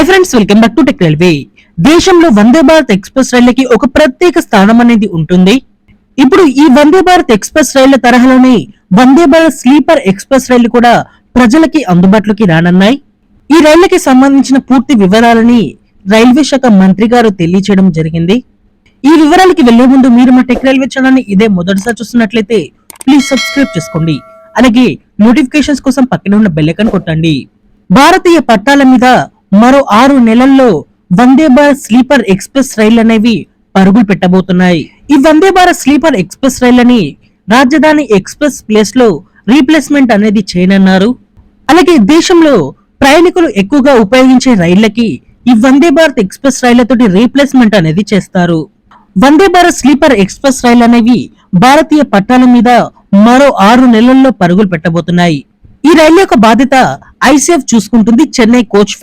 Hi friends, welcome back to tech railway. దేశంలో Vande Bharat express రైళ్లకి ఒక ప్రత్యేక స్థానం అనేది ఉంటుంది. ఇప్పుడు ఈ వందే భారత్ ఎక్స్ప్రెస్ రైళ్ల తరహాలోనే వందే భారత్ స్లీపర్ ఎక్స్ప్రెస్ రైళ్లు కూడా ప్రజలకి అందుబాటులోకి రానున్నాయి. ఈ రైళ్లకి సంబంధించిన పూర్తి వివరాలని రైల్వే శాఖ మంత్రి గారు తెలియచేయడం జరిగింది. ఈ వివరాలకి వెళ్లే ముందు మీరు మా టెక్ రైల్వే ఛానల్ ని ఇదే మొదటిసారి చూస్తున్నట్లయితే ప్లీజ్ సబ్స్క్రైబ్ చేసుకోండి. అలాగే నోటిఫికేషన్స్ కోసం పక్కన ఉన్న బెల్ ఐకాన్ కొట్టండి. భారతీయ పట్టాల మీద మరో 6 నెలల్లో వందే భారత్ స్లీపర్ ఎక్స్ప్రెస్ రైళ్లు అనేవి పరుగులు పెట్టబోతున్నాయి. ఈ వందే భారత్ స్లీపర్ ఎక్స్ప్రెస్ రైళ్లని రాజధాని ఎక్స్ప్రెస్ ప్లేస్ లో రీప్లేస్మెంట్ అనేది చేయనున్నారు. అలాగే దేశంలో ప్రయాణికులు ఎక్కువగా ఉపయోగించే రైళ్లకి ఈ వందే భారత్ ఎక్స్ప్రెస్ రైళ్లతోటి రీప్లేస్మెంట్ అనేది చేస్తారు. వందే భారత్ స్లీపర్ ఎక్స్ప్రెస్ రైళ్లు అనేవి భారతీయ పట్టాల మీద మరో 6 నెలల్లో పరుగులు పెట్టబోతున్నాయి. ఈ రైలు యొక్క బాధ్యత ఐసీఎఫ్ చూసుకుంటుంది. చెన్నై కోచ్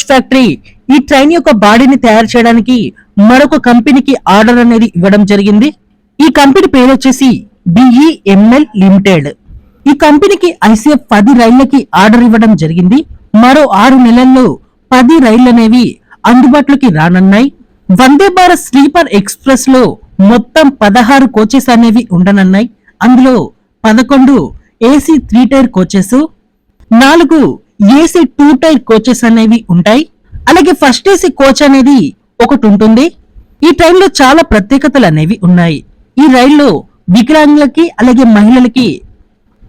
ఫ్యాక్టరీ ఈ ట్రైన్ యొక్క బాడీని తయారు చేయడానికి మరొక కంపెనీకి ఆర్డర్ అనేది ఇవ్వడం జరిగింది. ఈ కంపెనీ పేరు వచ్చేసి BEML లిమిటెడ్. ఈ కంపెనీకి ఐసీఎఫ్ 10 రైళ్లకి ఆర్డర్ ఇవ్వడం జరిగింది. మరో 6 నెలల్లో 10 రైళ్లు అనేవి అందుబాటులోకి రానున్నాయి. వందే భారత్ స్లీపర్ ఎక్స్ప్రెస్ లో మొత్తం 16 కోచెస్ అనేవి ఉండనున్నాయి. అందులో 11 AC 3 tier coaches, 4 AC 2 tier coaches అనేవి ఉంటాయి. అలాగే ఫస్ట్ AC కోచ్ అనేది ఒకటి ఉంటుంది. ఈ ట్రైన్ లో చాలా ప్రత్యేకతలు అనేవి ఉన్నాయి. ఈ రైల్లో వికలాంగులకి అలాగే మహిళలకి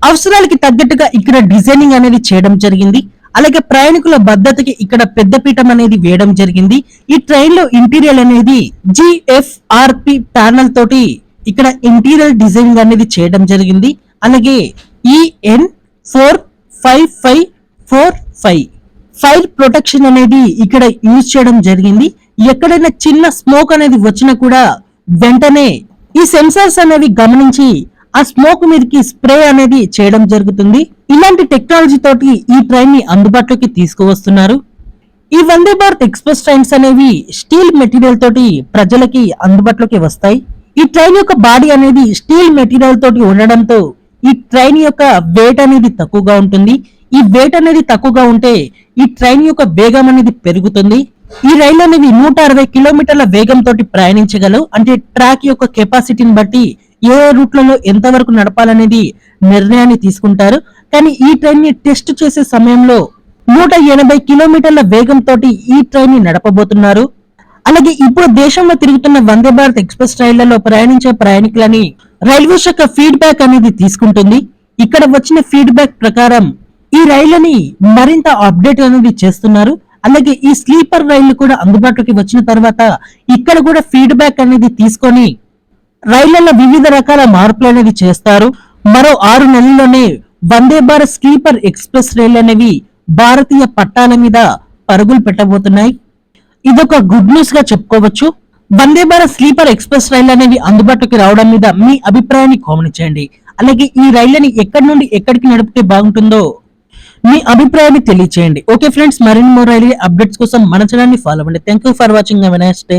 అవసరాలకి తగ్గట్టుగా ఇక్కడ డిజైనింగ్ అనేది చేయడం జరిగింది. అలాగే ప్రయాణికుల భద్రతకి ఇక్కడ పెద్దపీఠం అనేది వేయడం జరిగింది. ఈ ట్రైన్ లో ఇంటీరియర్ అనేది GFRP ప్యానల్ తోటి ఇక్కడ ఇంటీరియర్ డిజైనింగ్ అనేది చేయడం జరిగింది. అలాగే EN45545 ఫైర్ ప్రొటెక్షన్ అనేది ఇక్కడ యూజ్ చేయడం జరిగింది. ఎక్కడైనా చిన్న స్మోక్ అనేది వచ్చినా కూడా వెంటనే ఈ సెన్సార్స్ అనేవి గమనించి ఆ స్మోక్ మీదకి స్ప్రే అనేది చేయడం జరుగుతుంది. ఇలాంటి టెక్నాలజీ తోటి ఈ ట్రైన్ ని అందుబాటులోకి తీసుకువస్తున్నారు. ఈ వందే భారత్ ఎక్స్ప్రెస్ ట్రైన్స్ అనేవి స్టీల్ మెటీరియల్ తోటి ప్రజలకి అందుబాటులోకి వస్తాయి. ఈ ట్రైన్ యొక్క బాడీ అనేది స్టీల్ మెటీరియల్ తోటి ఉండడంతో ఈ ట్రైన్ యొక్క వెయిట్ అనేది తక్కువగా ఉంటుంది. ఈ వెయిట్ అనేది తక్కువగా ఉంటే ఈ ట్రైన్ యొక్క వేగం అనేది పెరుగుతుంది. ఈ రైలు అనేవి 160 కిలోమీటర్ల వేగంతో ప్రయాణించగలవు. అంటే ట్రాక్ యొక్క కెపాసిటీని బట్టి ఏ రూట్లలో ఎంత వరకు నడపాలనేది నిర్ణయాన్ని తీసుకుంటారు. కానీ ఈ ట్రైన్ ని టెస్ట్ చేసే సమయంలో 180 కిలోమీటర్ల వేగంతో ఈ ట్రైన్ ని నడపబోతున్నారు. అలాగే ఇప్పుడు దేశంలో తిరుగుతున్న వందే భారత్ ఎక్స్ప్రెస్ రైళ్లలో ప్రయాణించే ప్రయాణికులని రైల్వే శాఖ ఫీడ్బ్యాక్ అనేది తీసుకుంటుంది. ఇక్కడ వచ్చిన ఫీడ్బ్యాక్ ప్రకారం ఈ రైళ్లని మరింత అప్డేట్ అనేది చేస్తున్నారు. అలాగే ఈ స్లీపర్ రైళ్లు కూడా అందుబాటులోకి వచ్చిన తర్వాత ఇక్కడ కూడా ఫీడ్బ్యాక్ అనేది తీసుకొని రైళ్లలో వివిధ రకాల మార్పులు అనేవి చేస్తారు. మరో 6 నెలల్లోనే వందే భారత్ స్లీపర్ ఎక్స్ప్రెస్ రైళ్లు అనేవి భారతీయ పట్టాల మీద పరుగులు పెట్టబోతున్నాయి. ఇదొక గుడ్ న్యూస్ గా చెప్పుకోవచ్చు. వందే భారత్ స్లీపర్ ఎక్స్ప్రెస్ రైళ్లు అనేవి అందుబాటులోకి రావడం మీద మీ అభిప్రాయాన్ని కామెంట్ చేయండి. అలాగే ఈ రైళ్లని ఎక్కడి నుండి ఎక్కడికి నడిపితే బాగుంటుందో మీ అభిప్రాయాన్ని తెలియచేయండి. ఓకే ఫ్రెండ్స్, మరిన్ని రైల్వే అప్డేట్స్ కోసం మన ఛానల్ ని ఫాలో అవ్వండి. Thank you for watching. Have a nice day.